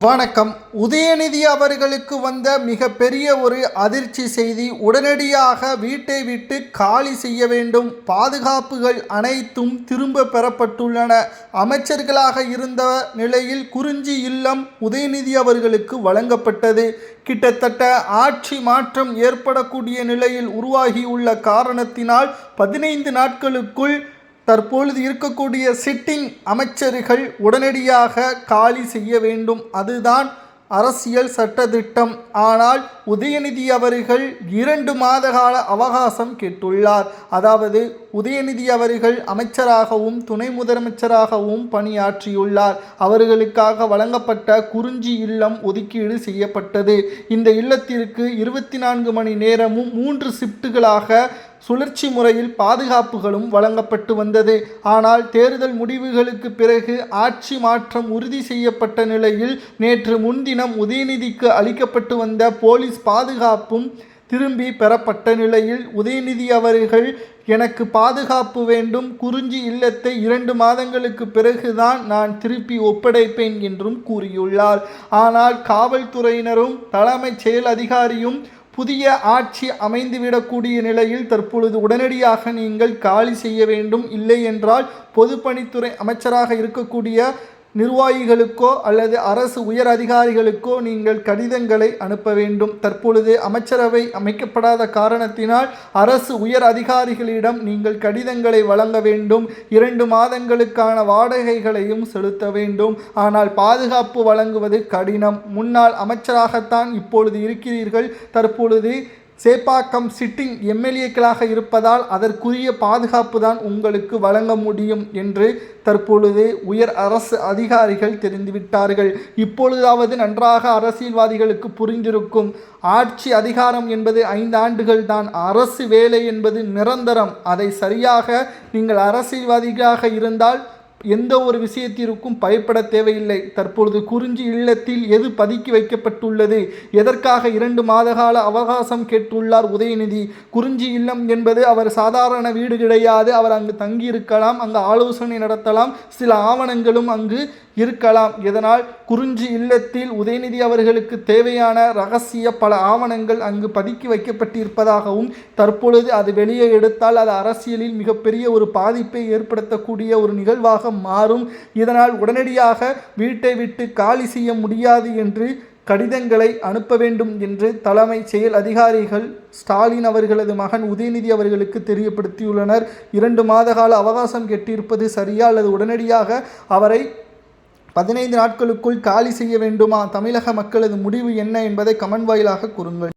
வணக்கம். உதயநிதி அவர்களுக்கு வந்த மிகப்பெரிய ஒரு அதிர்ச்சி செய்தி. உடனடியாக வீட்டை விட்டு காலி செய்ய வேண்டும். பாதுகாப்புகள் அனைத்தும் திரும்ப பெறப்பட்டுள்ளன. அமைச்சர்களாக இருந்த நிலையில் குறிஞ்சி இல்லம் உதயநிதி அவர்களுக்கு வழங்கப்பட்டது. கிட்டத்தட்ட ஆட்சி மாற்றம் ஏற்படக்கூடிய நிலையில் உருவாகியுள்ள காரணத்தினால் 15 நாட்களுக்குள் தற்பொழுது இருக்கக்கூடிய சிட்டிங் அமைச்சர்கள் உடனடியாக காலி செய்ய வேண்டும். அதுதான் அரசியல் சட்டத்திட்டம். ஆனால் உதயநிதி அவர்கள் 2 மாத கால அவகாசம் கேட்டுள்ளார். அதாவது உதயநிதி அவர்கள் அமைச்சராகவும் துணை முதலமைச்சராகவும் பணியாற்றியுள்ளார். அவர்களுக்காக வழங்கப்பட்ட குறிஞ்சி இல்லம் ஒதுக்கீடு செய்யப்பட்டது. இந்த இல்லத்திற்கு 24 மணி நேரமும் 3 ஷிப்டுகளாக சுழற்சி முறையில் பாதுகாப்புகளும் வழங்கப்பட்டு வந்தது. ஆனால் தேர்தல் முடிவுகளுக்கு பிறகு ஆட்சி மாற்றம் உறுதி செய்யப்பட்ட நிலையில் நேற்று முன்தினம் உதயநிதிக்கு அளிக்கப்பட்டு வந்த போலீஸ் பாதுகாப்பும் திரும்பி பெறப்பட்ட நிலையில் உதயநிதி அவர்கள் எனக்கு பாதுகாப்பு வேண்டும், குறிஞ்சி இல்லத்தை 2 மாதங்களுக்கு பிறகுதான் நான் திருப்பி ஒப்படைப்பேன் என்றும் கூறியுள்ளார். ஆனால் காவல்துறையினரும் தலைமைச் செயல் அதிகாரியும் புதிய ஆட்சி அமைந்துவிடக்கூடிய நிலையில் தற்பொழுது உடனடியாக நீங்கள் காலி செய்ய வேண்டும், இல்லை என்றால் பொதுப்பணித்துறை அமைச்சராக இருக்கக்கூடிய நிர்வாகிகளுக்கோ அல்லது அரசு உயர் அதிகாரிகளுக்கோ நீங்கள் கடிதங்களை அனுப்ப வேண்டும். தற்பொழுது அமைச்சரவை அமைக்கப்படாத காரணத்தினால் அரசு உயர் அதிகாரிகளிடம் நீங்கள் கடிதங்களை வழங்க வேண்டும். 2 மாதங்களுக்கான வாடகைகளையும் செலுத்த வேண்டும். ஆனால் பாதுகாப்பு வழங்குவது கடினம். முன்னாள் அமைச்சராகத்தான் இப்பொழுது இருக்கிறீர்கள். தற்பொழுது சேப்பாக்கம் சிட்டிங் எம்எல்ஏக்களாக இருப்பதால் அதற்குரிய பாதுகாப்பு தான் உங்களுக்கு வழங்க முடியும் என்று தற்பொழுது உயர் அரசு அதிகாரிகள் தெரிந்துவிட்டார்கள். இப்பொழுதாவது நன்றாக அரசியல்வாதிகளுக்கு புரிந்திருக்கும். ஆட்சி அதிகாரம் என்பது 5 ஆண்டுகள் தான். அரசு வேலை என்பது நிரந்தரம். அதை சரியாக நீங்கள் அரசியல்வாதிகளாக இருந்தால் எந்த ஒரு விஷயத்திற்கும் பயப்பட தேவையில்லை. தற்பொழுது குறிஞ்சி இல்லத்தில் எது பதுக்கி வைக்கப்பட்டுள்ளது, எதற்காக 2 மாத கால அவகாசம் கேட்டுள்ளார் உதயநிதி? குறிஞ்சி இல்லம் என்பது அவர் சாதாரண வீடு கிடையாது. அவர் அங்கு தங்கியிருக்கலாம், அங்கு ஆலோசனை நடத்தலாம், சில ஆவணங்களும் அங்கு இருக்கலாம். இதனால் குறிஞ்சி இல்லத்தில் உதயநிதி அவர்களுக்கு தேவையான ரகசிய பல ஆவணங்கள் அங்கு பதுக்கி வைக்கப்பட்டிருப்பதாகவும் தற்பொழுது அது வெளியே எடுத்தால் அது அரசியலில் மிகப்பெரிய ஒரு பாதிப்பை ஏற்படுத்தக்கூடிய ஒரு நிகழ்வாக மாறும். இதனால் உடனடியாக வீட்டை விட்டு காலி செய்ய முடியாது என்று கடிதங்களை அனுப்ப வேண்டும் என்று தலைமை செயல் அதிகாரிகள் ஸ்டாலின் அவர்களது மகன் உதயநிதி அவர்களுக்கு தெரியப்படுத்தியுள்ளனர். 2 மாத கால அவகாசம் கேட்டிருப்பது சரியா அல்லது உடனடியாக அவரை 15 நாட்களுக்குள் காலி செய்ய வேண்டுமா? தமிழக மக்களது முடிவு என்ன என்பதை கமெண்ட் வாயிலாக கூறுங்கள்.